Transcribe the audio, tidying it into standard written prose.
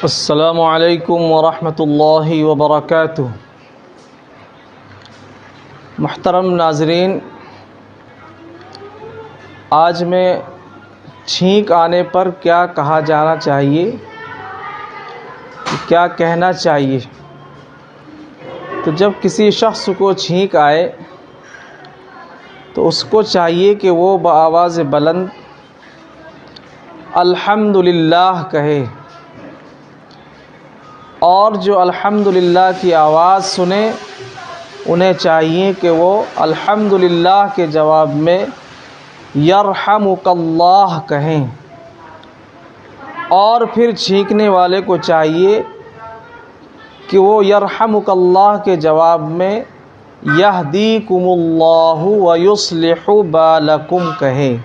السلام علیکم ورحمۃ اللہ وبرکاتہ۔ محترم ناظرین، آج میں چھینک آنے پر کیا کہا جانا چاہیے، کیا کہنا چاہیے۔ تو جب کسی شخص کو چھینک آئے تو اس کو چاہیے کہ وہ بآواز بلند الحمدللہ کہے، اور جو الحمدللہ کی آواز سنے انہیں چاہیے کہ وہ الحمدللہ کے جواب میں یرحمک اللہ کہیں، اور پھر چھینکنے والے کو چاہیے کہ وہ یرحمک اللہ کے جواب میں یہدیکم اللہ ویصلح بالکم کہیں۔